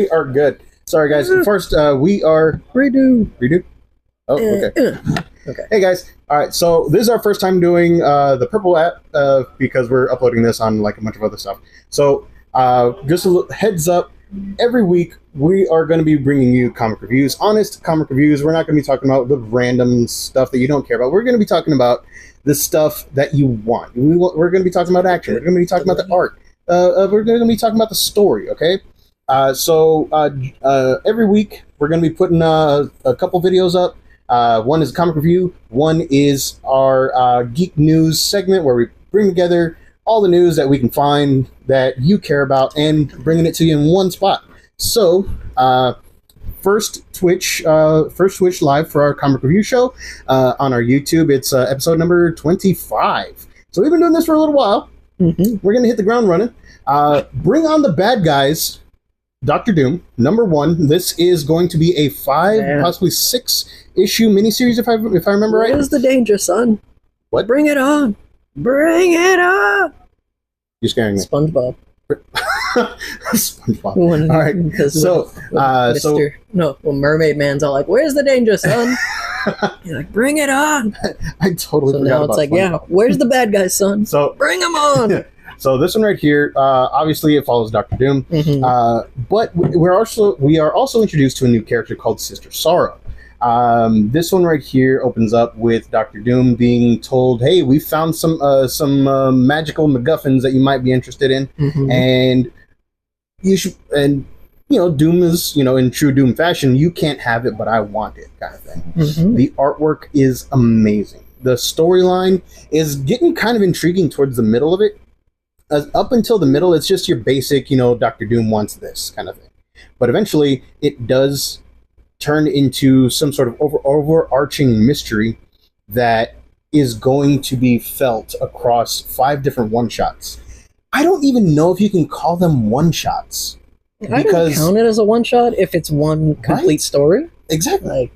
We are good. Sorry, guys. First, we are redo. Oh, okay. Okay. Hey, guys. All right. So this is our first time doing the Purple app because we're uploading this on like a bunch of other stuff. So just a heads up. Every week we are going to be bringing you comic reviews, honest comic reviews. We're not going to be talking about the random stuff that you don't care about. We're going to be talking about the stuff that you want. We're going to be talking about action. We're going to be talking about the art. We're going to be talking about the story. Okay. So every week we're going to be putting a couple videos up. One is a comic review. One is our geek news segment where we bring together all the news that we can find that you care about and bringing it to you in one spot. So first Twitch live for our comic review show on our YouTube. It's episode number 25. So we've been doing this for a little while. Mm-hmm. We're going to hit the ground running. Bring on the bad guys. Dr. Doom, number 1. This is going to be a 5, possibly 6-issue miniseries, if I remember right. What is the danger, son? What? Bring it on! Bring it on! You're scaring me. SpongeBob. SpongeBob. All right. So, Mermaid Man's all like, "Where's the danger, son?" You're like, "Bring it on!" I totally forgot now about it's like, SpongeBob. "Where's the bad guy, son? So bring him on!" So this one right here, obviously it follows Dr. Doom, but we are also introduced to a new character called Sister Sorrow. This one right here opens up with Dr. Doom being told, "Hey, we found some magical MacGuffins that you might be interested in, and you should." And Doom is in true Doom fashion, "You can't have it, but I want it," kind of thing. The artwork is amazing. The storyline is getting kind of intriguing towards the middle of it. Up until the middle, it's just your basic, Dr. Doom wants this kind of thing. But eventually, it does turn into some sort of overarching mystery that is going to be felt across 5 different one-shots. I don't even know if you can call them one-shots. I don't count it as a one-shot if it's one complete story. Exactly.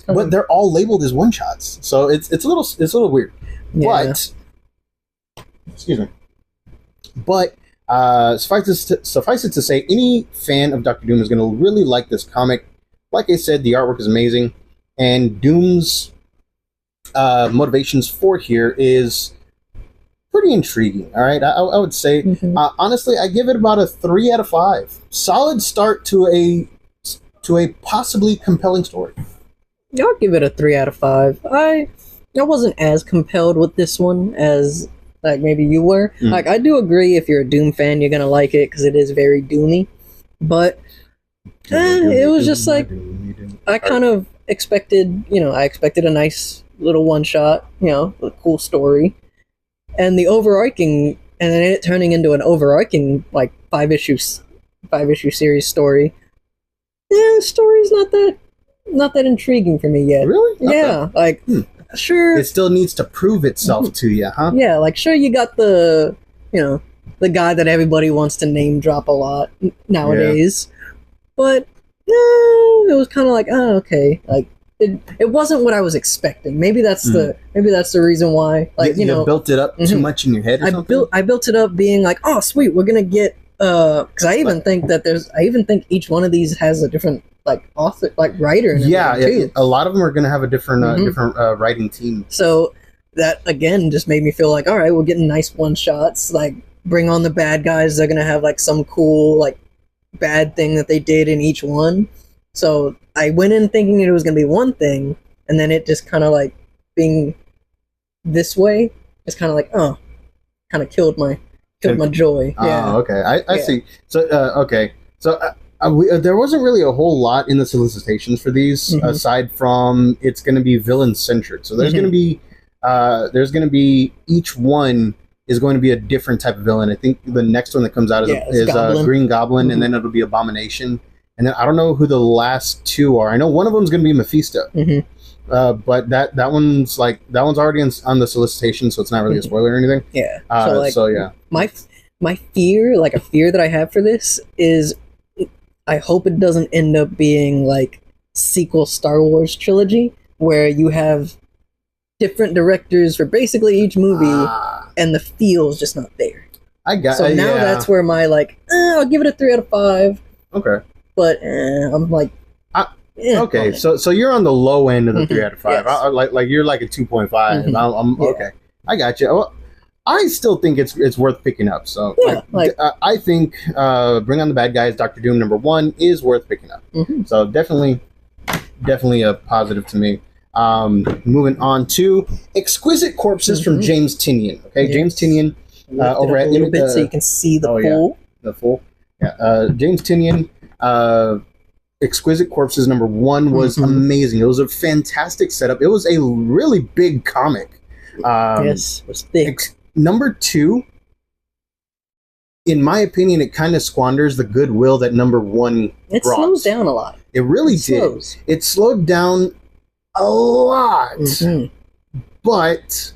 But they're all labeled as one-shots, so it's a little weird. Yeah. But excuse me. But suffice it to say, any fan of Dr. Doom is going to really like this comic. Like I said, the artwork is amazing, and Doom's motivations for here is pretty intriguing. All right, I would say, honestly, I give it about a 3 out of 5. Solid start to a possibly compelling story. I'll give it a 3 out of 5. I wasn't as compelled with this one as like maybe you were. Like, I do agree, if you're a Doom fan, you're gonna like it because it is very Doomy. But it was just like, I kind of expected, I expected a nice little one shot, a cool story, and the overarching, and then it turning into an overarching like 5-issue series story. Yeah, the story's not that intriguing for me yet. Really? Yeah, okay. Sure. It still needs to prove itself to you, huh? Yeah, like, sure, you got the guy that everybody wants to name drop a lot nowadays, but it was kind of like, oh, okay, like it wasn't what I was expecting. Maybe that's the reason why. Like, you built it up too much in your head. Or something? I built it up being like, oh, sweet, we're gonna get because I even think each one of these has a different like author, like writer. And too. A lot of them are going to have a different writing team. So that again just made me feel like, all right, we're getting nice one shots. Like, bring on the bad guys. They're going to have like some cool like bad thing that they did in each one. So I went in thinking it was going to be one thing, and then it just kind of like being this way. It's kind of like, oh, kind of killed my joy. Yeah. Oh, okay. I see. So okay. So. There wasn't really a whole lot in the solicitations for these, aside from it's going to be villain centered. So there's going to be each one is going to be a different type of villain. I think the next one that comes out is Green Goblin, and then it'll be Abomination, and then I don't know who the last 2 are. I know one of them is going to be Mephisto, but that one's already on the solicitation, so it's not really a spoiler or anything. Yeah. So yeah. My fear, like a fear that I have for this is, I hope it doesn't end up being like sequel Star Wars trilogy where you have different directors for basically each movie and the feel's just not there. I got so now that's where my like, I'll give it a 3 out of 5. Okay. but I'm like, I- eh, Okay, on it. so you're on the low end of the 3 out of 5. Yes. Like you're like a 2.5. Mhm. I'm Yeah. okay. I got you. Well, I still think it's worth picking up. So Yeah, like- I think Bring on the Bad Guys, Doctor Doom #1 is worth picking up. Mhm. So definitely a positive to me. Moving on to Exquisite Corpses from Mhm. James Tynion. Okay, Yes. James Tynion, Lift it over up at a little Imi- bit so you can see the oh, yeah. pool. the full. Yeah, James Tynion. Exquisite Corpses #1 was Mhm. amazing. It was a fantastic setup. It was a really big comic. Yes, it was thick. #2, in my opinion, it kind of squanders the goodwill that #1 It brought. slows down a lot. It really It did. slows. It slowed down a lot, Mhm. but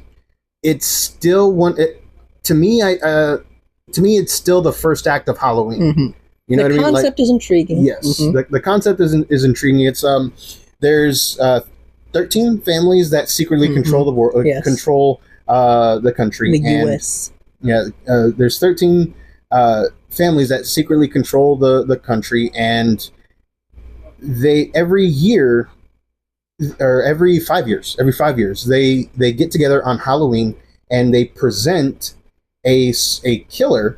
it's still one. To me, it's still the first act of Halloween. Mhm. You know The what I mean? Like, concept is intriguing. yes, Mhm. the concept is intriguing. It's there's 13 families that secretly Mhm. control the world, Yes. control the country, The and U.S. yeah, there's 13 families that secretly control the country, and they every year or every 5 years, they get together on Halloween and they present a killer,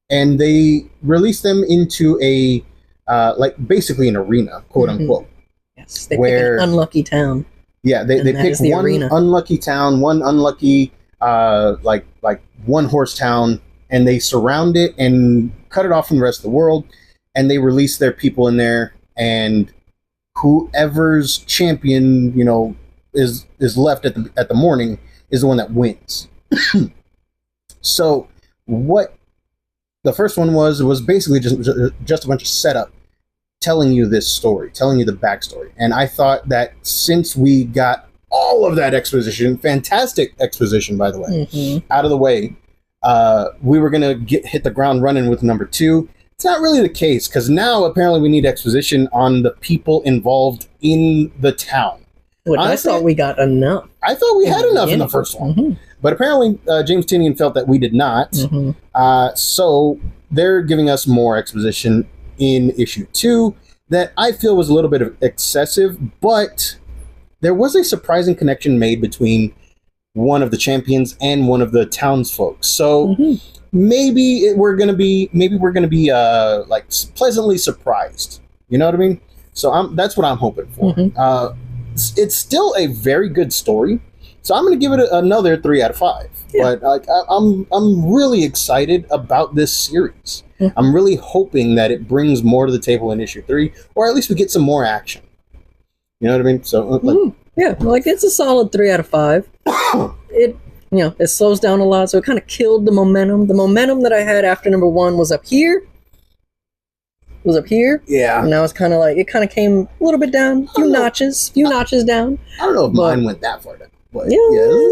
and they release them into a like basically an arena, quote Mhm. unquote. Yes, they where- pick an unlucky town. Yeah, they And that pick is the one arena. unlucky town, one unlucky like one horse town, and they surround it and cut it off from the rest of the world, and they release their people in there, and whoever's champion, is left at the morning is the one that wins. So what the first one was basically just a bunch of setup, telling you this story, telling you the backstory. And I thought that since we got all of that exposition, fantastic exposition, by the way, Mhm. out of the way, we were gonna hit the ground running with #2. It's not really the case, because now apparently we need exposition on the people involved in the town. Which Honestly, I thought we got enough. I thought we had the enough in the beginning. first one, Mhm. but apparently James Tynion felt that we did not. Mhm. So they're giving us more exposition in issue 2 that I feel was a little bit of excessive, but there was a surprising connection made between one of the champions and one of the townsfolk. So Mhm. maybe we're gonna be like pleasantly surprised. You know what I mean? So that's what I'm hoping for. Mhm. It's still a very good story, so I'm gonna give it another 3 out of 5. Yeah. But I'm really excited about this series. Yeah. I'm really hoping that it brings more to the table in issue 3, or at least we get some more action. You know what I mean? So like, Mhm. Yeah, like it's a solid 3 out of 5. It it slows down a lot, so it kind of killed the momentum. The momentum that I had after #1 was up here. yeah. And now it's kind of like it kind of came a little bit down, few know. notches down. I don't know if But- mine went that far down, but Yeah,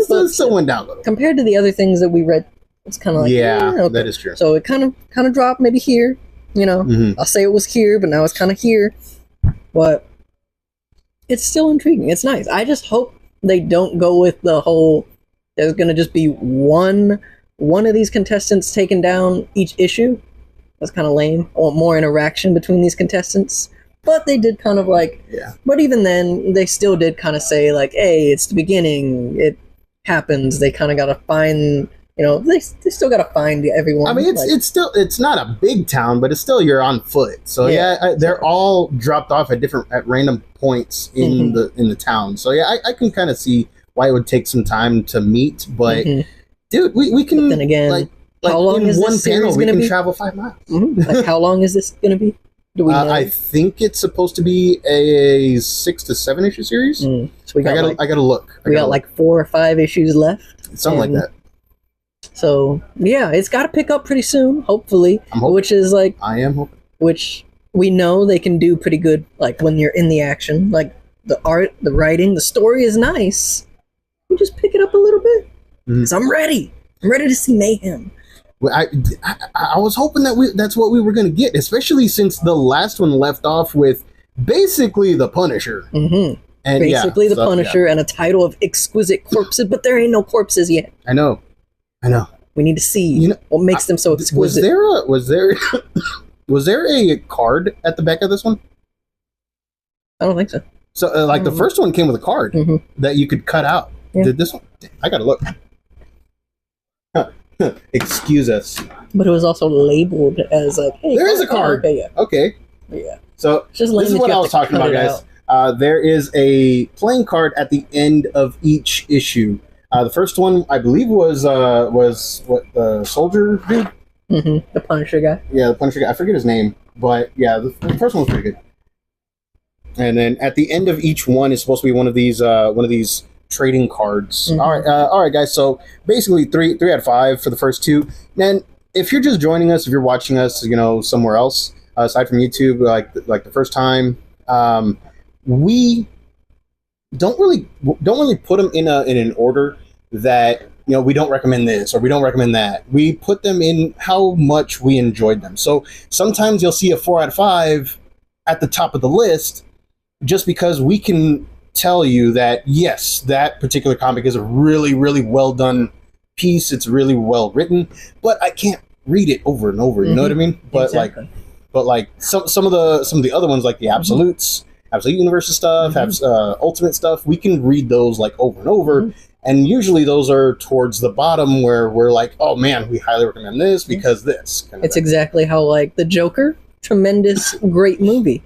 but- it still went down a little. Compared to the other things that we read, it's kind of like okay. That is true. So it kind of dropped maybe here. Mhm. I'll say it was here, but now it's kind of here. But it's still intriguing. It's nice. I just hope they don't go with the whole. There's gonna just be one of these contestants taken down each issue. That's kind of lame. I want more interaction between these contestants. But they did kind of like. Yeah. But even then, they still did kind of say like, "Hey, it's the beginning. It happens." They kind of gotta find. They still gotta find everyone. I mean, it's not a big town, but it's still you're on foot. So they're all dropped off at random points in Mhm. the town. So yeah, I can kind of see why it would take some time to meet. But Mhm. dude, we can. But then again, like how long in is one this panel series we gonna can be? travel 5 miles. Like, how long is this going to be? Do we know? I think it's supposed to be a 6 to 7 issue series. So we got I gotta look. we got like 4 or 5 issues left. something like and- that. So yeah, it's got to pick up pretty soon, hopefully. I'm hoping. Which is like, I am hoping. which we know they can do pretty good. Like when you're in the action, like the art, the writing, the story is nice. We just pick it up a little bit. Mhm. 'Cause I'm ready. I'm ready to see mayhem. Well, I was hoping that's what we were going to get, especially since the last one left off with basically the Punisher. hmm And Basically, yeah, the so, Punisher and a title of Exquisite Corpses, but there ain't no corpses yet. yeah. I know. We need to see You know, what makes them so Was exquisite. there Was there a card at the back of this one? I don't think so. So, like the first one came with a card that you could cut out. Yeah. Did this one? I gotta look. Excuse us. But it was also labeled as like, hey, There is a card. Okay, yeah. Okay. Yeah. So It's just this is lame that what you I have was to talking cut about, it guys. out. There is a playing card at the end of each issue. The first one, I believe, was what the soldier dude. The Punisher guy. Yeah, the Punisher guy. I forget his name, but yeah, the first one was pretty good. And then at the end of each one is supposed to be one of these trading cards. All right, guys. So basically, three out of 5 for the first 2. Then, if you're just joining us, if you're watching us, somewhere else aside from YouTube, like the first time, we don't really put them in an order that we don't recommend this or we don't recommend that. We put them in how much we enjoyed them. So sometimes you'll see a 4 out of 5 at the top of the list, just because we can tell you that yes, that particular comic is a really, really well done piece. It's really well written, but I can't read it over and over. You know what I mean? But Exactly. like some of the other ones, like the Absolutes, Absolute Universe stuff, Ultimate stuff, we can read those like over and over. And usually those are towards the bottom where we're like, oh man, we highly recommend this because this. Kind of It's thing. exactly how like The Joker, tremendous, great movie.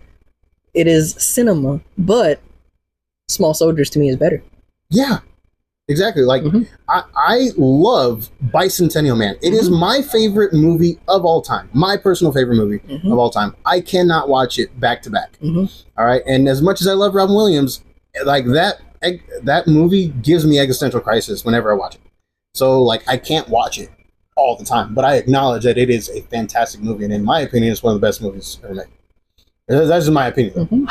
It is cinema, but Small Soldiers to me is better. Yeah, exactly. Like I love Bicentennial Man. It is my favorite movie of all time. My personal favorite movie of all time. I cannot watch it back to back. All right, and as much as I love Robin Williams, like that movie gives me existential crisis whenever I watch it. So like I can't watch it all the time, but I acknowledge that it is a fantastic movie, and in my opinion, it's one of the best movies ever made. That's just my opinion.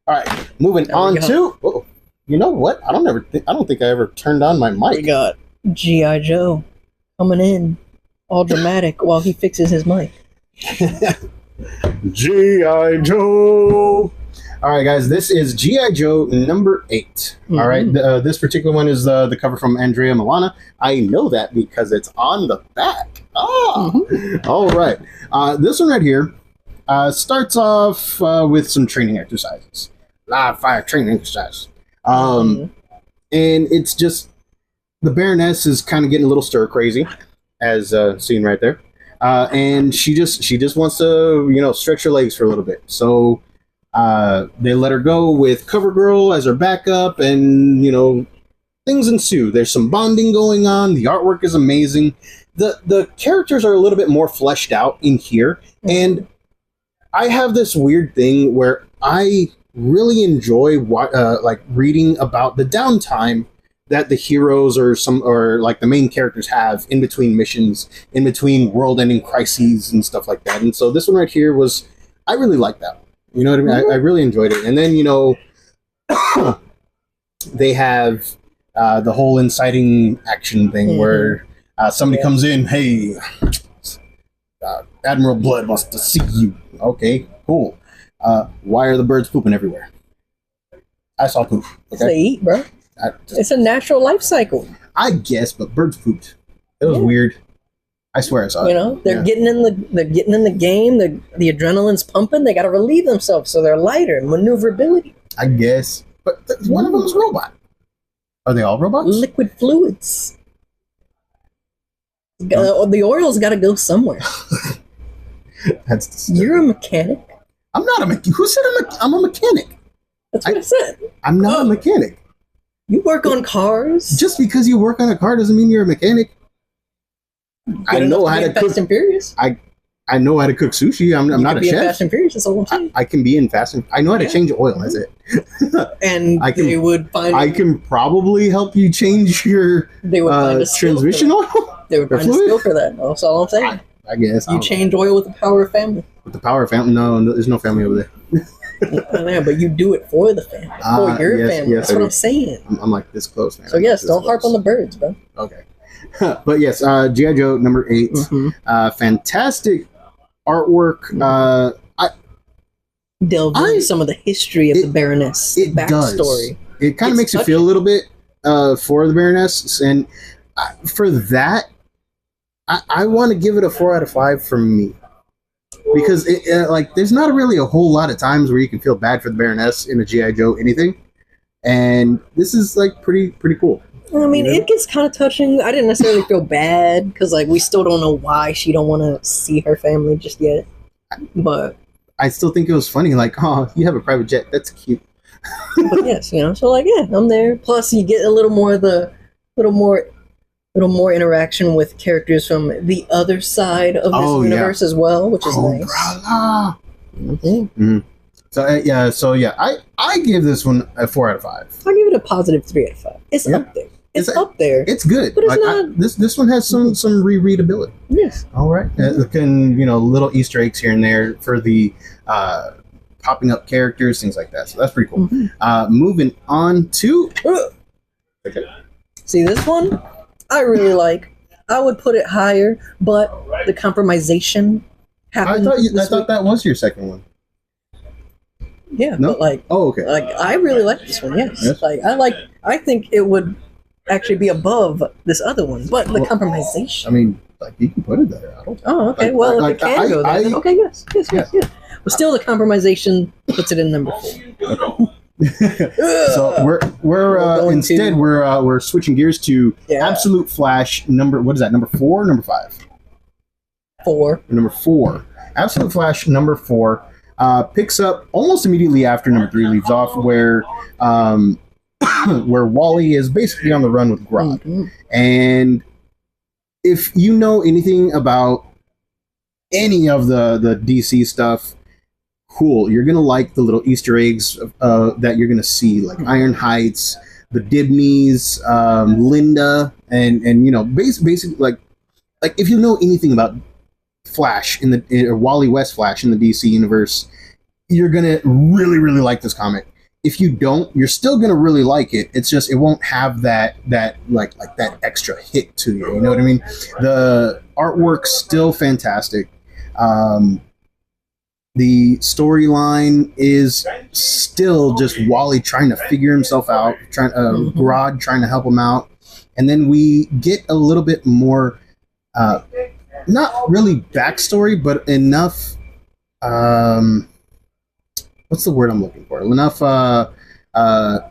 All right, moving on to. Oh, you know what? I don't think I ever turned on my mic. We got G.I. Joe coming in, all dramatic while he fixes his mic. G.I. Joe. All right, guys, this is G.I. Joe number 8. All right, this particular one is the cover from Andrea Milana. I know that because it's on the back. All right. This one right here starts off with some training exercises. Live fire training exercises. And it's just, the Baroness is kind of getting a little stir crazy, as seen right there. And she just wants to, stretch her legs for a little bit. So they let her go with CoverGirl as her backup, and things ensue. There's some bonding going on. The artwork is amazing. The characters are a little bit more fleshed out in here, and I have this weird thing where I really enjoy like reading about the downtime that the heroes or like the main characters have in between missions, in between world-ending crises and stuff like that. And so this one right here I really like that. You know what I mean? I really enjoyed it. And then, they have the whole inciting action thing where somebody comes in, hey, Admiral Blood wants to see you. Okay, cool. Why are the birds pooping everywhere? I saw poop. Okay? They eat, bro. It's a natural life cycle. I guess, but birds pooped. It was weird. I swear I saw it. They're getting in the game. The adrenaline's pumping. They got to relieve themselves, so they're lighter. Maneuverability. I guess, but one of them is a robot. Are they all robots? Liquid fluids. The oil's got to go somewhere. That's disturbing. You're a mechanic. I'm not a mechanic. Who said I'm a mechanic? That's what I said. I'm not a mechanic. You work on cars. Just because you work on a car doesn't mean you're a mechanic. I know how to cook. Fast and Furious. I know how to cook sushi. I'm not a chef. Fast and Furious. That's all I'm saying. I can be in Fast and. I know how to change oil. That's it. And they would find. I can probably help you change your. They would find a transmission oil. They would find a skill for that. That's all I'm saying. I guess you change oil with the power of family. With the power of family? No, there's no family over there. Yeah, but you do it for the family, for your family. That's what I'm saying. I'm like this close, man. So yes, don't harp on the birds, bro. Okay. But yes, G.I. Joe number 8. Fantastic artwork. I delve into some of the history of the Baroness, it backstory. Does. It kind of makes you feel a little bit for the Baroness, and for that, I want to give it a 4 out of 5 from me. because like there's not really a whole lot of times where you can feel bad for the Baroness in a GI Joe anything, and this is like pretty cool. I mean, You know? it gets kind of touching. I didn't necessarily feel bad because, like, we still don't know why she don't want to see her family just yet. But I still think it was funny. Like, oh, you have a private jet. That's cute. but yes, you know. So like, yeah, I'm there. Plus, you get a little more of the little more interaction with characters from the other side of this Oh, yeah. universe as well, which is nice. Umbrella. Mhm. So yeah, I give this one a 4 out of 5. I'll give it a positive 3 out of 5. It's Yeah. up there. It's It's- up there. It's good. But it's Like, not- this one has some rereadability. Yes. All right, can little Easter eggs here and there for the popping up characters, things like that. So that's pretty cool. Mhm. Moving on to okay. See, this one I really like. I would put it higher, but the compromisation I happened. thought this that week. was your second one. Yeah, No? but like Oh, okay. I really like this one. Yes. Yes. I think it would actually be above this other one, but the Well, compromisation. I mean, like you can put it there. I don't. Oh, okay. Like, Well, if like, it can I- go there, then I- okay, yes. But still, the compromisation puts it in number 4. So we're We're going instead to- we're switching gears to Yeah. Absolute Flash number. What is that? Number 4, or number 5, 4. number 4. Absolute Flash number 4 picks up almost immediately after number 3 leaves off, where where Wally is basically on the run with Grodd. Mhm. And if you know anything about any of the DC stuff, cool. You're gonna like the little Easter eggs that you're gonna see, like Iron Heights, the Dibneys, Linda, and basically like if you know anything about Flash or Wally West Flash in the DC universe, you're gonna really like this comic. If you don't, you're still gonna really like it. It's just it won't have that like that extra hit to you. You know what I mean? The artwork's still fantastic. The storyline is still just Wally trying to figure himself out, Grodd trying to help him out, and then we get a little bit more, not really backstory, but enough. What's the word I'm looking for? Enough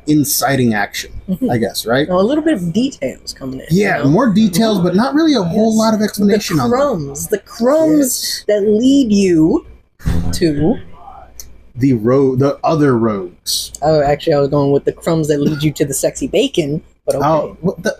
inciting action, Mhm. I guess, right? Now, a little bit of details coming in. Yeah, you know? more details, but not really a whole Yes. lot of explanation the on them. crumbs that lead you to. The other rogues. Oh, actually, I was going with the crumbs that lead you to the sexy bacon. But okay. Oh, what the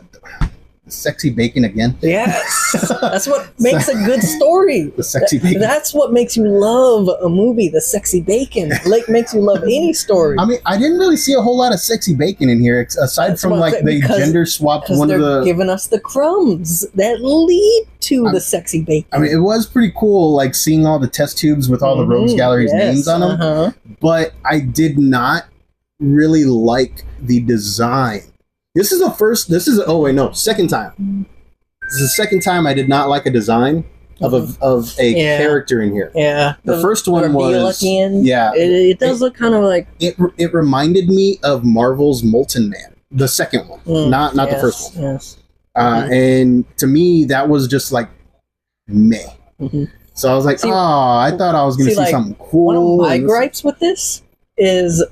sexy bacon again? Yes, that's what makes a good story. The sexy bacon. That's what makes you love a movie. The sexy bacon makes you love any story. I mean, I didn't really see a whole lot of sexy bacon in here, aside That's from what I'm like saying, they because- gender swapped Because one of they're the. giving us the crumbs that lead to the sexy bacon. I mean, it was pretty cool, like seeing all the test tubes with all the Rogues Mhm, Gallery's yes, names on them. uh-huh. But I did not really like the design. This is the first. Oh wait, no, second time. This is the second time I did not like a design of a Yeah. character in here. Yeah, The first one reveal was at the end. yeah. It does look kind of like It reminded me of Marvel's Molten Man, the second one, not the yes, first one. Yes. And to me, that was just like meh. Mhm. So I was like, See- oh, I thought I was going to see, see like, something cool. One of my and this- gripes with this is,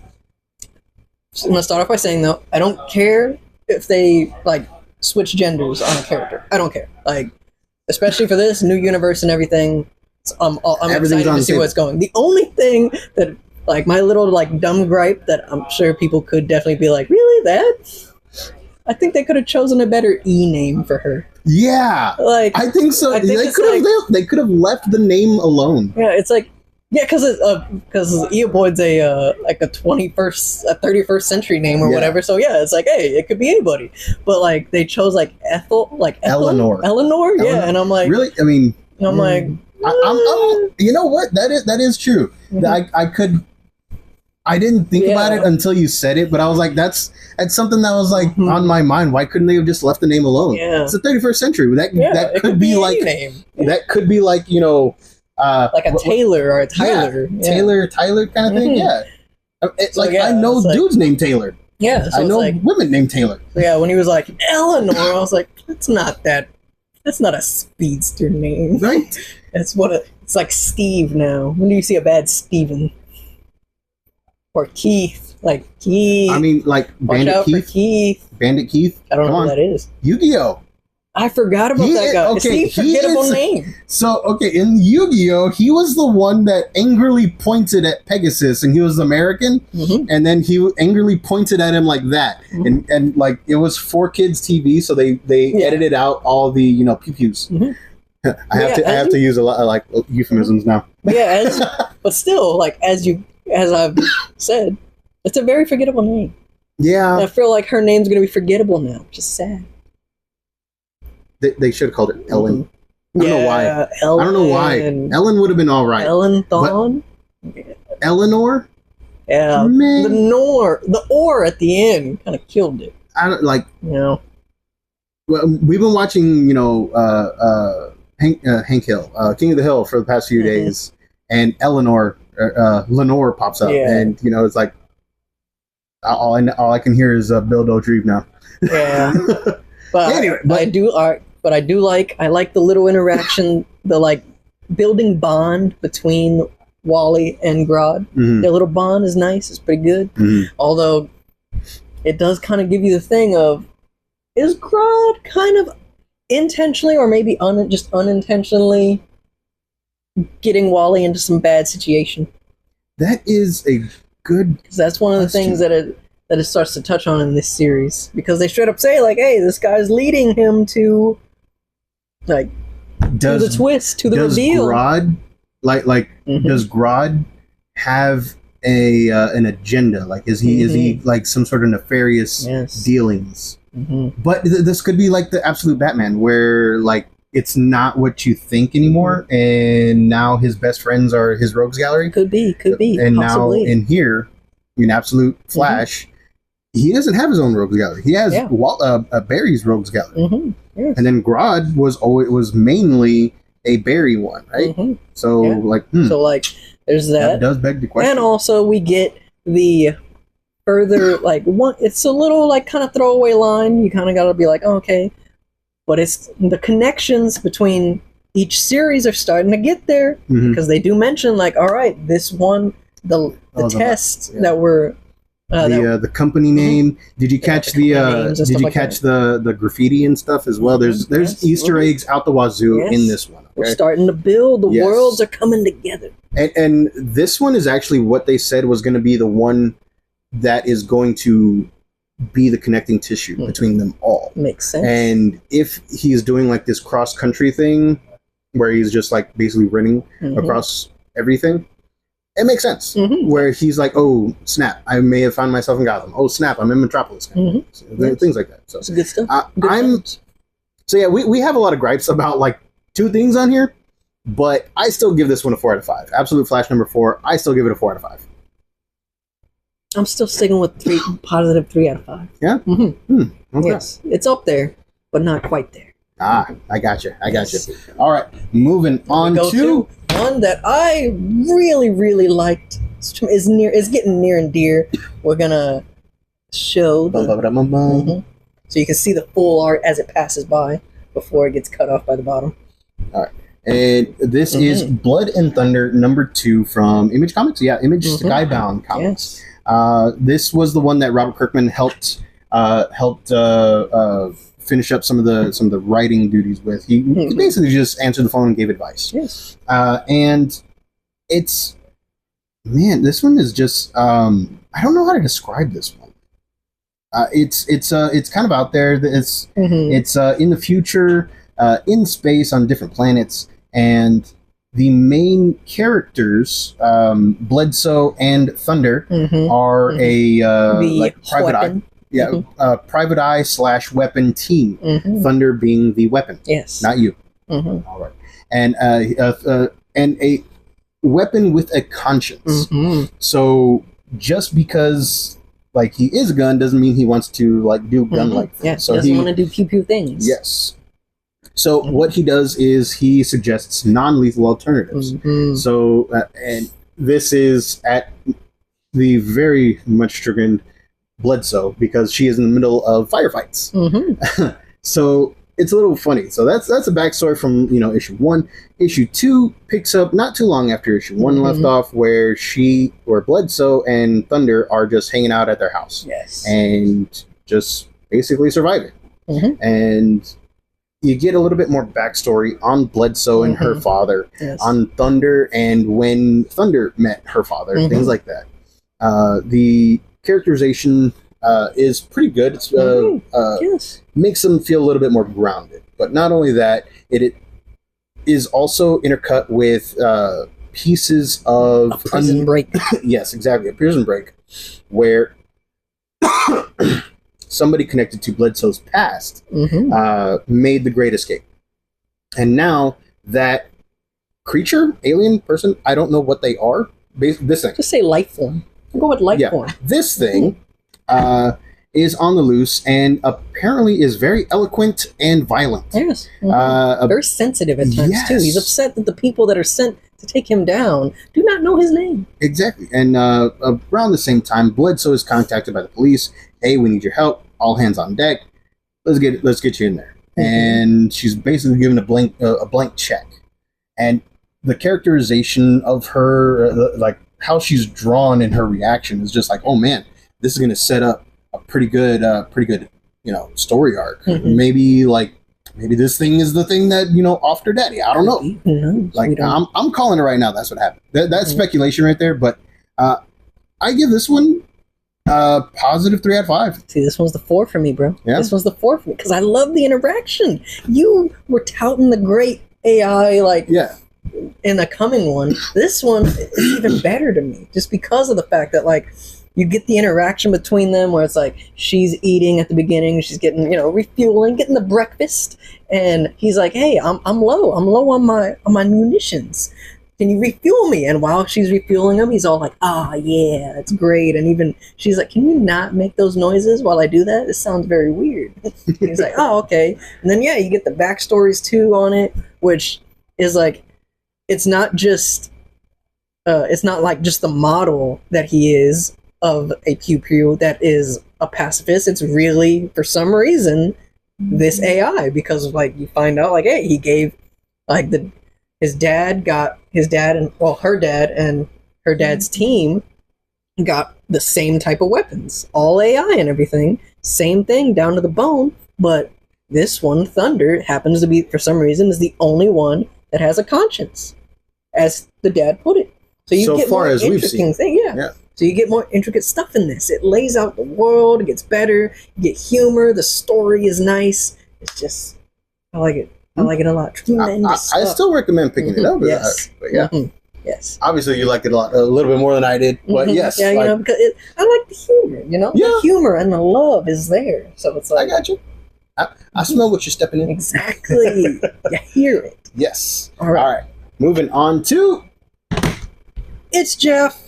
I'm gonna start off by saying though, I don't care if they like switch genders on a character. I don't care. Like, especially for this new universe and everything. I'm Everything's excited on to the see table. where it's going. The only thing that, like, my little like dumb gripe that I'm sure people could definitely be like, really that? I think they could have chosen a better E name for her. Yeah, Like, I think so. I think They it's could have like- they could have left the name alone. yeah, it's like, yeah, because Eoboid's a like a 31st century name or Yeah. whatever. So yeah, it's like, hey, it could be anybody. But like they chose like Ethel, Eleanor. Eleanor, yeah. Eleanor. And I'm like, Really, I mean, I'm like, I'm you know what? That is true. Mhm. I didn't think Yeah. about it until you said it, but I was like, that's something that was like Mhm. on my mind. Why couldn't they have just left the name alone? Yeah. It's the 31st century. yeah, That it could be any like name, that could be like like a what- Taylor or a Tyler. Yeah. Tyler kind of thing. Mhm. Yeah. It's So, like yeah, I know it's like- dudes named Taylor. Yeah, so I it's know like, women named Taylor. yeah, when he was like Eleanor, I was like, that's not a speedster name. Right? It's It's like Steve now. When do you see a bad Steven? Or Keith. Like Keith. I mean, like Watch Bandit out for Keith. Keith. Bandit Keith. I don't Come know on. who that is. Yu-Gi-Oh. I forgot about that guy. Okay, Is he forgettable is, name? So, okay, in Yu-Gi-Oh, he was the one that angrily pointed at Pegasus, and he was American, and then he angrily pointed at him like that, and like it was 4Kids TV, so they edited out all the pew-pews. I have to use a lot of like euphemisms now. But yeah, but still, like as I've said, it's a very forgettable name. Yeah, And I feel like her name's gonna be forgettable now, which is sad. they should have called it Ellen. I don't know why. Ellen, I don't know why. Ellen would have been all right. Ellen Thawne. Eleanor. Yeah, Man. the or at the end kind of killed it. I don't like. Well, we've been watching, Hank Hill, King of the Hill, for the past few days, and Lenore pops up, and it's like all I can hear is Bill Dauterive now. Yeah, but anyway, I like the little interaction, the like building bond between Wally and Grodd. Their little bond is nice. It's pretty good. Although it does kind of give you the thing of, is Grodd kind of intentionally or maybe just unintentionally getting Wally into some bad situation? That is a good. Because that's one of the things that it starts to touch on in this series. Because they straight up say like, "Hey, this guy's leading him to like to the twist, to the reveal." Grodd, does Grodd have an agenda? Like, is he like some sort of nefarious dealings? But this could be like the absolute Batman, where like it's not what you think anymore, and now his best friends are his rogues gallery. Could be, and possibly. Now in here, in Absolute Flash, he doesn't have his own rogues gallery. He has Barry's rogues gallery, and then Grodd was mainly a Barry one, right? So there's that. That does beg the question. And also we get the further like one. It's a little like kind of throwaway line. You kind of got to be like, oh, okay, but it's the connections between each series are starting to get there, because they do mention like, all right, this one, the tests that were the company name. Did you catch the graffiti and stuff as well? There's Easter eggs out the wazoo in this one. Okay? We're starting to build. The worlds are coming together. And this one is actually what they said was going to be the one that is going to be the connecting tissue between them all. Makes sense. And if he's doing like this cross country thing where he's just like basically running across everything, it makes sense. Where he's like, oh snap, I may have found myself in Gotham. Oh snap, I'm in Metropolis. Things like that. So it's good stuff. So yeah, we have a lot of gripes about like two things on here, but I still give this one a 4 out of 5. Absolute Flash number 4. I still give it a 4 out of 5. I'm still sticking with positive 3 out of 5. Yeah. Okay. Yes, it's up there, but not quite there. I got you. All right, moving on to one that I really, really liked. Is getting near and dear. We're gonna show so you can see the full art as it passes by before it gets cut off by the bottom. All right, and this is Blood and Thunder number 2 from Image Comics. Yeah, Image Skybound Comics. This was the one that Robert Kirkman helped finish up some of the writing duties with. He basically just answered the phone and gave advice. Yes. And it's, man, this one is just I don't know how to describe this one. It's kind of out there. It's in the future, in space on different planets, and the main characters, Bledsoe and Thunder, are a private eye. Yeah, private eye / weapon team. Thunder being the weapon. Yes, not you. All right, and a weapon with a conscience. So just because like he is a gun doesn't mean he wants to like do gun-like things. Yeah, so he doesn't want to do pew things. Yes. So what he does is he suggests non-lethal alternatives. So and this is at the very much chagrined Bledsoe because she is in the middle of firefights. So it's a little funny. So that's a backstory from issue 1. Issue 2 picks up not too long after issue 1 left off, where Bledsoe and Thunder are just hanging out at their house. Yes. And just basically surviving. Mm-hmm. And you get a little bit more backstory on Bledsoe and her father, on Thunder and when Thunder met her father, things like that. The characterization is pretty good. It's makes them feel a little bit more grounded. But not only that, it is also intercut with pieces of a Prison Break. Yes, exactly, a Prison Break, where somebody connected to Bledsoe's past made the Great Escape. And now that creature, alien, person, I don't know what they are. This thing. Just say life form. I'll go with life form. This thing is on the loose and apparently is very eloquent and violent. Yes. Very sensitive at times, too. He's upset that the people that are sent to take him down do not know his name. Exactly. And around the same time, Bledsoe is contacted by the police. Hey, we need your help. All hands on deck. Let's get you in there. And she's basically given a blank check. And the characterization of her, like how she's drawn in her reaction, is just like, oh man, this is going to set up a pretty good, story arc. Maybe this thing is the thing that offed her daddy. I don't know. Like I'm calling it right now. That's what happened. That's speculation right there. But I give this one positive 3 out of 5. See, this one's the 4 for me, bro. Yeah. This one's the 4 for me because I love the interaction. You were touting the great AI, in the coming one. This one is even better to me, just because of the fact that you get the interaction between them, where it's like she's eating at the beginning, she's getting refueling, getting the breakfast, and he's like, "Hey, I'm low on my munitions. Can you refuel me?" And while she's refueling him, he's all like, "Ah, yeah, that's great." And even she's like, "Can you not make those noises while I do that? This sounds very weird." He's like, "Oh, okay." And then you get the backstories too on it, which is like, it's not just the model that he is of a pew pew that is a pacifist. It's really, for some reason, this AI, because you find out hey, he gave her dad and her dad's team got the same type of weapons, all AI and everything, same thing down to the bone. But this one, Thunder, happens to be, for some reason, is the only one that has a conscience, as the dad put it. So you get more interesting things. Yeah. So you get more intricate stuff in this. It lays out the world. It gets better. You get humor. The story is nice. It's just, I like it. I like it a lot. Tremendous I still recommend picking it up. Yes. But yeah. Yes. Obviously, you liked it a little bit more than I did. But yes. Yeah, because I like the humor. Yeah. The humor and the love is there. So it's like, I got you. I smell what you're stepping in. Exactly. You hear it. Yes. All right. Moving on to... It's Jeff.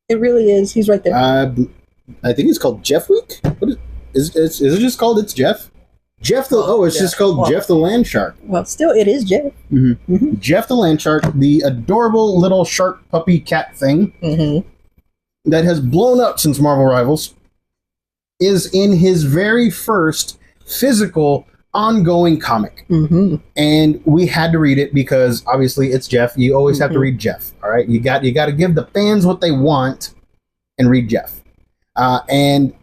It really is. He's right there. I think it's called Jeff Week. What is it just called It's Jeff? It's just called Jeff the Land Shark. Well, still, it is Jeff. Jeff the Land Shark, the adorable little shark puppy cat thing that has blown up since Marvel Rivals, is in his very first physical ongoing comic. And we had to read it because obviously it's Jeff. You always have to read Jeff. All right, you got to give the fans what they want and read Jeff. And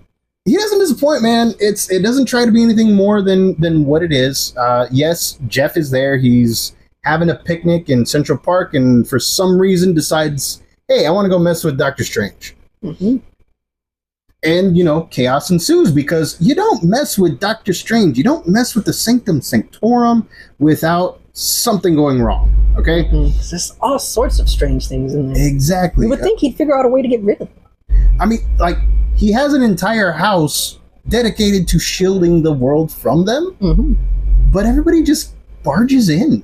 he doesn't disappoint, man. It doesn't try to be anything more than what it is. Yes, Jeff is there. He's having a picnic in Central Park, and for some reason decides, hey, I want to go mess with Doctor Strange. And, chaos ensues because you don't mess with Doctor Strange. You don't mess with the Sanctum Sanctorum without something going wrong, okay? There's just all sorts of strange things in there. Exactly. You would think he'd figure out a way to get rid of them. I mean, he has an entire house dedicated to shielding the world from them, but everybody just barges in.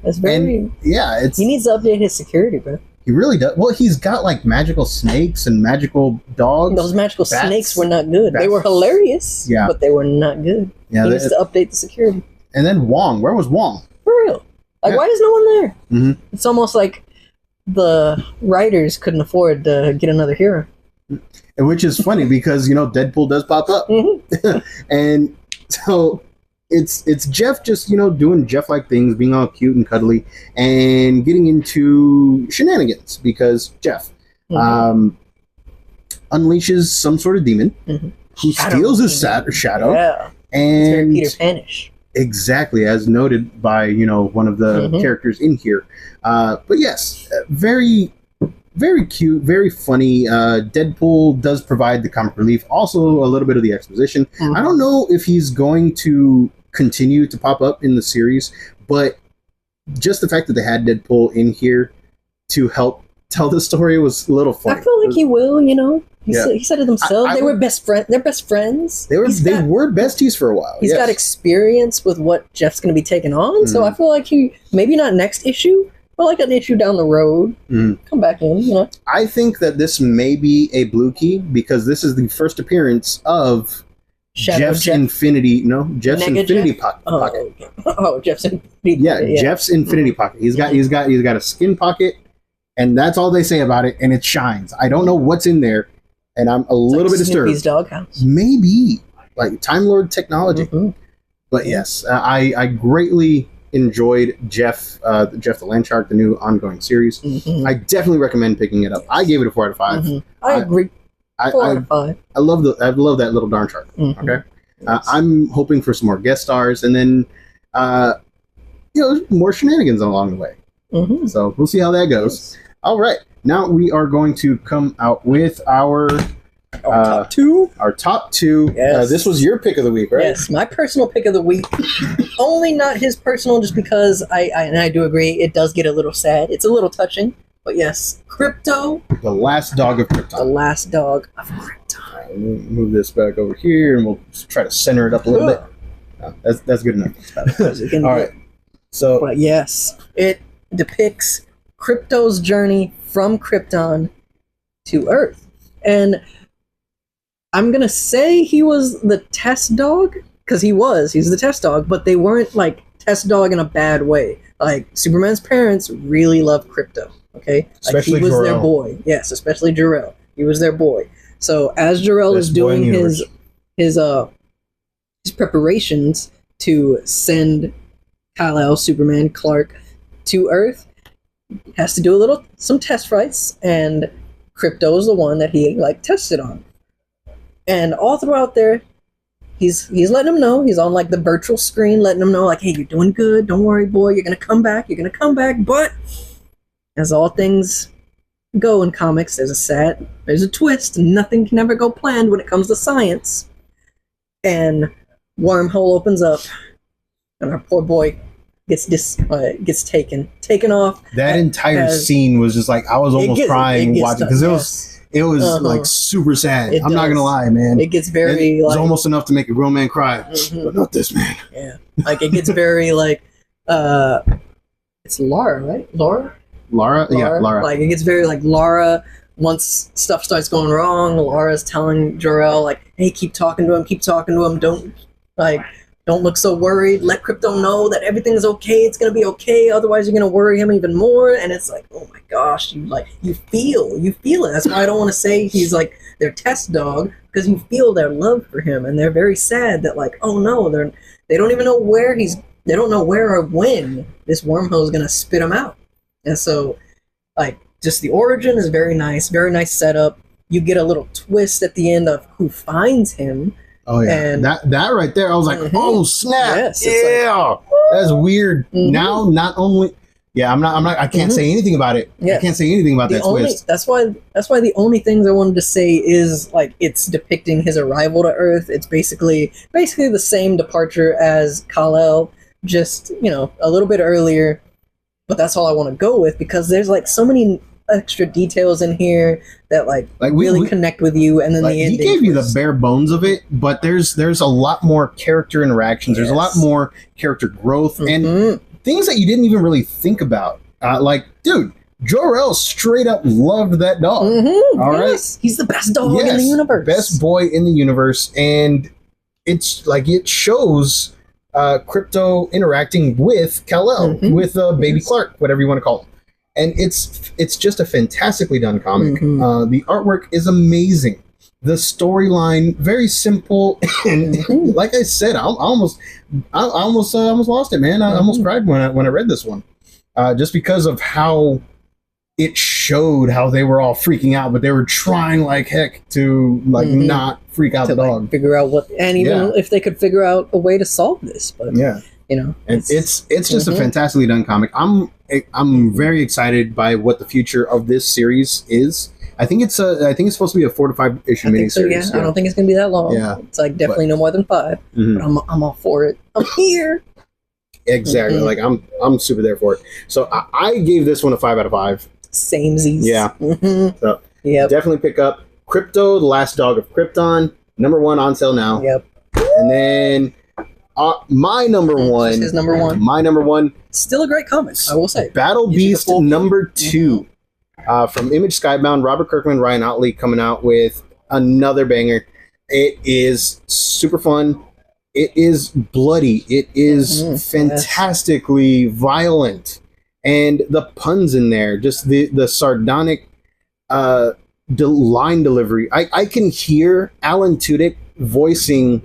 That's very... And, yeah, he needs to update his security, bro. He really does. Well, he's got magical snakes and magical dogs. Those magical snakes were not good. They were hilarious, but they were not good. Yeah, he needs to update the security. And then Wong. Where was Wong? For real. Why is no one there? It's almost like the writers couldn't afford to get another hero. Which is funny because, Deadpool does pop up. And so it's Jeff just doing Jeff like things, being all cute and cuddly, and getting into shenanigans because Jeff unleashes some sort of demon who steals his shadow. Yeah, and it's very Peter Panish. Exactly, as noted by one of the characters in here. But yes, very, very cute, very funny. Deadpool does provide the comic relief, also a little bit of the exposition. I don't know if he's going to continue to pop up in the series, but just the fact that they had Deadpool in here to help tell the story was a little funny. I feel like he will, He said it himself. They were best friends. They're best friends. They were besties for a while. He's got experience with what Jeff's going to be taking on, so I feel like he maybe not next issue, but like an issue down the road, come back in. I think that this may be a Blue Key because this is the first appearance of Jeff's Infinity. No, Jeff's Infinity Pocket. Okay. Oh, Jeff's Infinity. Yeah, Jeff's Infinity Pocket. He's got a skin pocket, and that's all they say about it, and it shines. I don't know what's in there. And I'm a little bit disturbed. Snoopy's doghouse. Maybe like Time Lord technology. But yes, I greatly enjoyed Jeff the Land Shark, the new ongoing series. I definitely recommend picking it up. I gave it a 4 out of 5. I agree. 4 out of 5. I love that little darn shark. Okay, I'm hoping for some more guest stars, and then more shenanigans along the way. So we'll see how that goes. All right. Now we are going to come out with our top two. Our top two. Yes. This was your pick of the week, right? Yes, my personal pick of the week. Only not his personal, just because I do agree it does get a little sad. It's a little touching, but yes, Krypto. The last dog of Krypton. The last dog of Krypton. All right, we'll move this back over here, and we'll try to center it up a little bit. That's good enough. All right. So, but yes, it depicts Krypto's journey from Krypton to Earth. And I'm going to say he was the test dog, because he's the test dog, but they weren't like test dog in a bad way. Like, Superman's parents really loved Krypto, okay? Especially he was Jor-El. their boy. Yes, especially Jor-El. He was their boy. So as Jor-El is doing his preparations to send Kal-El, Superman, Clark to Earth, has to do some test flights, and Krypto is the one that he tested on. And all throughout there, he's letting him know, he's on the virtual screen, letting him know hey, you're doing good, don't worry, boy, you're gonna come back, but as all things go in comics, there's a twist, nothing can ever go planned when it comes to science. And wormhole opens up, and our poor boy gets taken off. That entire scene was just I was almost crying watching, because it was super sad. I'm not gonna lie, man. It gets very it was almost enough to make a grown man cry, but not this man. Yeah, it gets very it's Lara, right? Lara. Yeah, Lara. It gets very Lara. Once stuff starts going wrong, Lara's telling Jor-El hey, keep talking to him. Don't look so worried. Let Krypto know that everything's okay. It's gonna be okay. Otherwise, you're gonna worry him even more. And it's oh my gosh, you feel it. That's why I don't want to say he's their test dog, because you feel their love for him, and they're very sad that oh no, they don't even know where they don't know where or when this wormhole is gonna spit him out. And so, just the origin is very nice setup. You get a little twist at the end of who finds him. Oh yeah, and that right there, I was oh snap! Yes, yeah, that's weird. Now, not only, I can't say anything about it. I can't say anything about that twist. That's why the only things I wanted to say is it's depicting his arrival to Earth. It's basically the same departure as Kal-El, just a little bit earlier. But that's all I want to go with, because there's so many extra details in here that really connect with you, and then the ending. He gave you the bare bones of it, but there's a lot more character interactions. There's a lot more character growth and things that you didn't even really think about. Dude, Jor-El straight up loved that dog. All right, he's the best dog in the universe, best boy in the universe, and it's it shows Krypto interacting with Kal-El, with baby Clark, whatever you want to call him. And it's just a fantastically done comic. The artwork is amazing. The storyline very simple, and like I said, I almost lost it, man. I almost cried when I read this one, just because of how it showed how they were all freaking out, but they were trying like heck to not freak out the dog. Figure out what, and even if they could figure out a way to solve this, but yeah, you know, and it's just a fantastically done comic. I'm very excited by what the future of this series is. I think it's supposed to be a 4 to 5 issue miniseries. So, yeah. I don't think it's gonna be that long. Yeah, it's like definitely no more than 5. But I'm all for it. I'm here. Exactly. Like I'm super there for it. So I gave this one a 5 out of 5. Samesies. Yeah. So yep. Definitely pick up Crypto, the Last Dog of Krypton, #1 on sale now. Yep. And then my number one. His number one. My number one. Still a great comic, I will say. Battle Beast #2. From Image Skybound, Robert Kirkman, Ryan Otley coming out with another banger. It is super fun. It is bloody. It is fantastically violent. And the puns in there, just the sardonic line delivery. I can hear Alan Tudyk voicing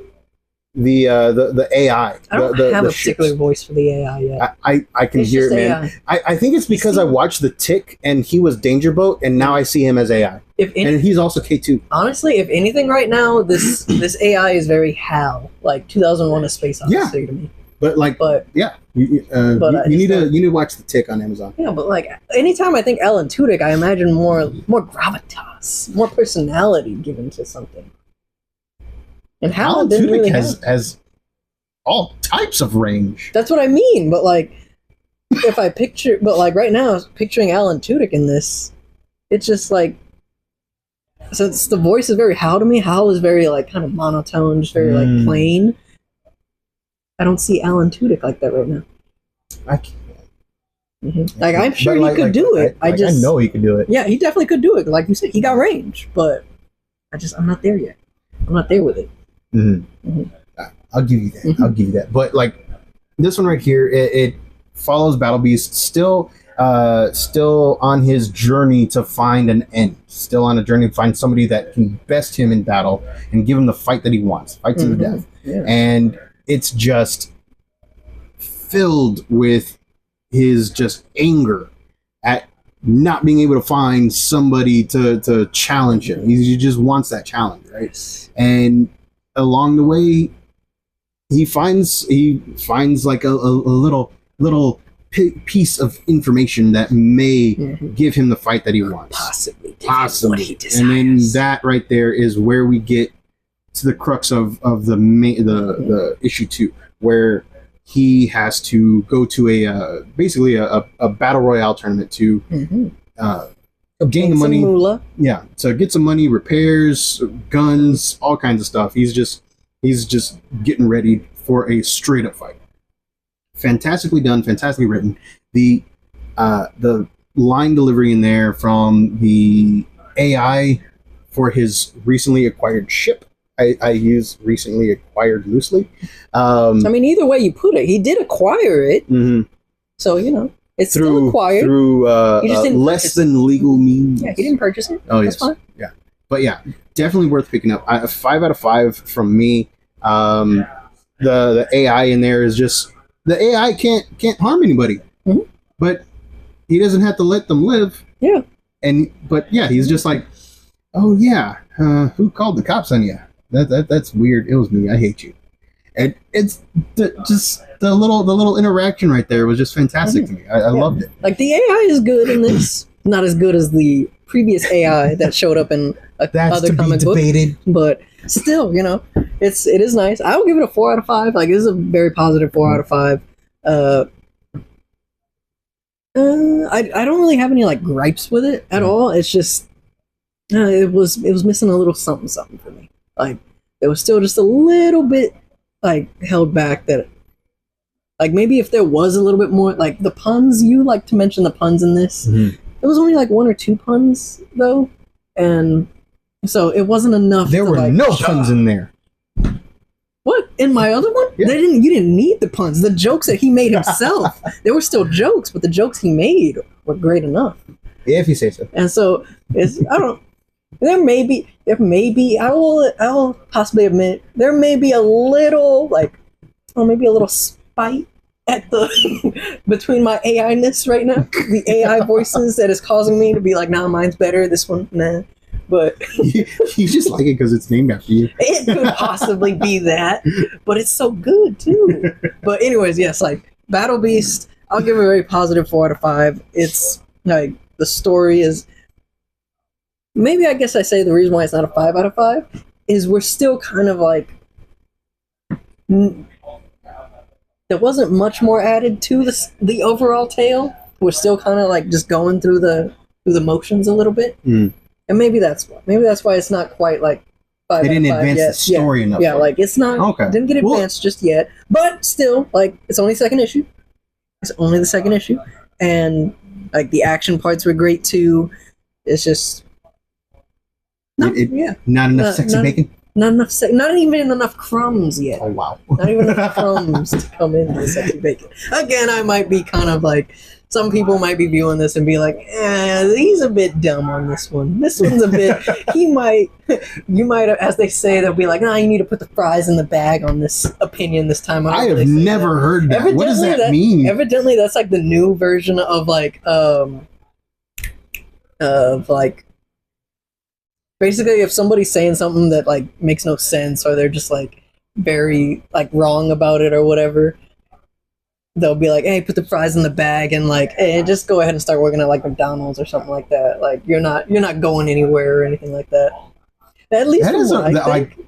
the AI. I don't have a particular voice for the AI yet. I can hear it, man. I think it's because I watched The Tick and he was Danger Boat, and now I see him as AI. And he's also K2. Honestly, if anything, right now this AI is very HAL, like 2001: A Space Odyssey to me. But you need to watch The Tick on Amazon. Yeah, but like anytime I think Alan Tudyk, I imagine more gravitas, more personality given to something. And Alan Tudyk has all types of range. That's what I mean. But like, if I picture, but like right now, picturing Alan Tudyk in this, it's just like, since the voice is very Hal to me, Hal is very like kind of monotone, just very like plain. I don't see Alan Tudyk like that right now. I can't. Like I'm sure he could do it. I know he could do it. Yeah, he definitely could do it. Like you said, he got range, but I'm not there yet. I'm not there with it. I'll give you that. I'll give you that. But like this one right here, it follows Battle Beast still on his journey to find an end. Still on a journey to find somebody that can best him in battle and give him the fight that he wants, fight to the death. Yeah. And it's just filled with his just anger at not being able to find somebody to challenge him. He just wants that challenge, right? And along the way, he finds like a little piece of information that may give him the fight that he wants. Possibly. And then that right there is where we get to the crux of the issue 2, where he has to go to basically a battle royale tournament to gain the money. Yeah, to get some money, repairs, guns, all kinds of stuff. He's just getting ready for a straight up fight. Fantastically done, fantastically written. The line delivery in there from the AI for his recently acquired ship. I use recently acquired loosely. I mean, either way you put it, he did acquire it. So, you know, it's still acquired. Through less than legal means. Yeah, he didn't purchase it. Oh, That's fine. Yeah. But yeah, definitely worth picking up. A 5 out of 5 from me. The AI in there is just... The AI can't harm anybody. But he doesn't have to let them live. Yeah. But yeah, he's just like, oh yeah, who called the cops on you? That's weird. It was me. I hate you. And it's just the little interaction right there was just fantastic to me. I loved it. Like the AI is good in this. Not as good as the previous AI that showed up in other comic book, but still, you know, it is nice. I would give it a 4 out of 5. Like, this is a very positive 4 out of 5. I don't really have any like gripes with it at all. It's just it was missing a little something for me. Like, it was still just a little bit like held back. That like maybe if there was a little bit more like the puns, you like to mention the puns in this. It was only like 1 or 2 puns though, and so it wasn't enough. There were no puns in there. What? In my other one? Yeah. You didn't need the puns. The jokes that he made himself, they were still jokes, but the jokes he made were great enough. Yeah, if you say so. And so There may be, I will possibly admit, there may be a little, like, or maybe a little spite at the, between my AI-ness right now, the AI voices that is causing me to be like, nah, mine's better, this one, nah. But You just like it because it's named after you. it could possibly be that, but it's so good too. But anyways, yes, like Battle Beast, I'll give it a very positive 4 out of 5. It's like the story is maybe I guess I say the reason why it's not a 5 out of 5 is we're still kind of like there wasn't much more added to the overall tale. We're still kind of like just going through the motions a little bit. Mm. And maybe that's why it's not quite like 5 They out of didn't 5 advance yet. the story enough. Yeah, like it's not. Okay. Didn't get advanced just yet, but still, like it's only second issue. It's only the second issue, and like the action parts were great too. It's just yeah, Not enough sexy not- bacon. not enough. Not even enough crumbs yet. Oh wow. Not even enough crumbs to come into the sexy bacon. Again, I might be kind of like some people might be viewing this and be like, he's a bit dumb on this one. This one's a bit. You might, as they say, they'll be like, you need to put the fries in the bag on this opinion this time. I have They say never that. heard that. What does Evidently that mean? Evidently, that's like the new version of like basically if somebody's saying something that like makes no sense or they're just like very like wrong about it or whatever, they'll be like, hey, put the fries in the bag and like, hey, just go ahead and start working at like McDonald's or something like that. Like you're not going anywhere or anything like that. At least That from is what I think.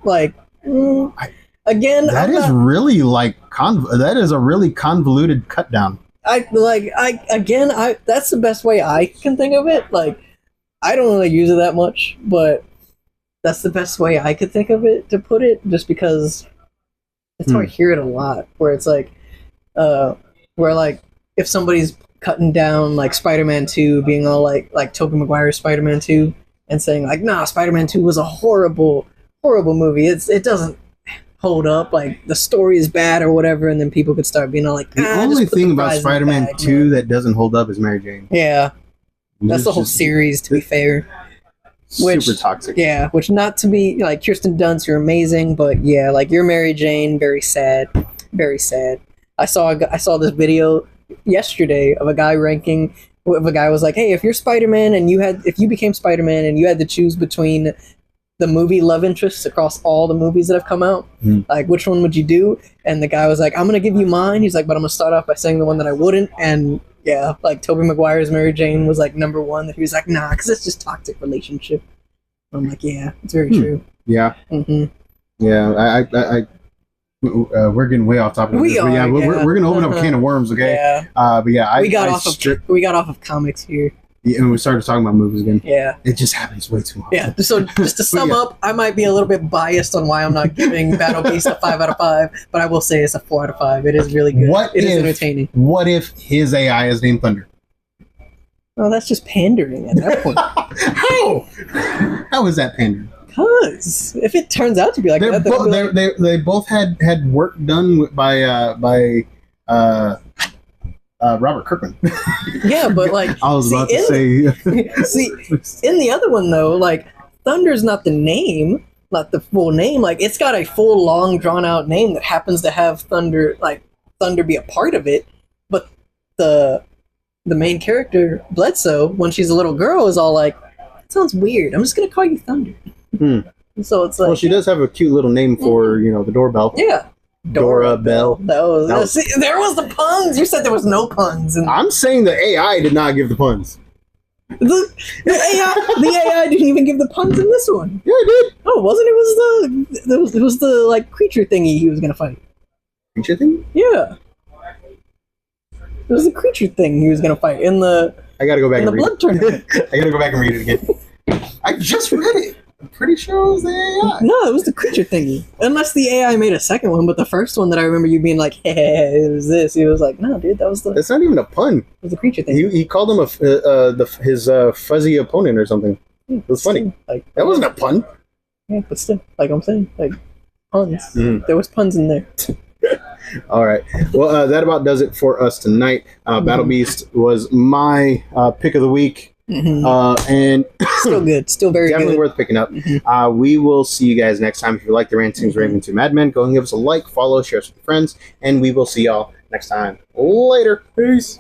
Again, That is really like that is a really convoluted cut down. that's the best way I can think of it. Like, I don't really use it that much, but that's the best way I could think of it to put it, just because it's how I hear it a lot, where it's like, where like if somebody's cutting down like Spider-Man 2 being all like Tobey Maguire's Spider-Man 2 and saying like, nah, Spider-Man 2 was a horrible movie. It doesn't hold up, like the story is bad or whatever, and then people could start being all like, The only thing about Spider-Man 2 that doesn't hold up is Mary Jane. yeah, that's It's the whole just series, to be fair. Which- super toxic. Yeah, which not to be like Kirsten Dunst, you're amazing, but yeah, like you're Mary Jane, very sad, very sad. I saw this video yesterday of a guy ranking. Of a guy was like, "Hey, if you're Spider-Man and if you became Spider-Man and you had to choose between the movie love interests across all the movies that have come out, like which one would you do?" And the guy was like, "I'm gonna give you mine." He's like, "But I'm gonna start off by saying the one that I wouldn't." And yeah, like Tobey Maguire's Mary Jane was like number one. That he was like, "Nah, because it's just toxic relationship." I'm like, "Yeah, it's very true." Yeah. Mm-hmm. Yeah. We're getting way off topic. We But yeah, are, we're gonna open up a uh-huh. can of worms, okay? Yeah, But yeah, we got off of comics here. and we started talking about movies again. Yeah. It just happens way too often. Yeah, so just to sum yeah. up, I might be a little bit biased on why I'm not giving Battle Beast a 5 out of 5, but I will say it's a 4 out of 5. It is really good. It is entertaining. What if his AI is named Thunder? Oh, that's just pandering at that point. How? How is that pandering? Because if it turns out to be like They're that, then both, I'll be like, they both had work done by Robert Kirkman. yeah, but like, I was see, about to say. see, in the other one though, like Thunder's not the name, not the full name. Like it's got a full, long, drawn out name that happens to have Thunder be a part of it. But the main character Bledsoe, when she's a little girl, is all like, "That sounds weird. I'm just gonna call you Thunder." So it's like, Well, she does have a cute little name for the doorbell. yeah, Dora Bell. That was, That see, there was the puns. You said there was no puns, and I'm saying the AI did not give the puns. the AI didn't even give the puns in this one. Yeah, it did. Oh, wasn't it? Was the like creature thingy he was gonna fight? Creature thing? Yeah, it was the creature thing he was gonna fight in the I gotta go back in the and read blood tournament. it. I gotta go back and read it again. I just read it. I'm pretty sure it was the AI. No, it was the creature thingy. Unless the AI made a second one, but the first one that I remember you being like, "Hey, it was this." He was like, "No, dude, that was That's not even a pun. it was the creature thing." He called him his fuzzy opponent or something. It was funny. Like That wasn't a pun. yeah, but still, like I'm saying, like puns. Mhm. There was puns in there. All right. Well, that about does it for us tonight. Battle Beast was my pick of the week. And Still good. Still very definitely good. worth picking up. We will see you guys next time. If you like the Rantings Raven 2 Mad Men, go and give us a like, follow, share us with your friends, and we will see y'all next time. Later. Peace.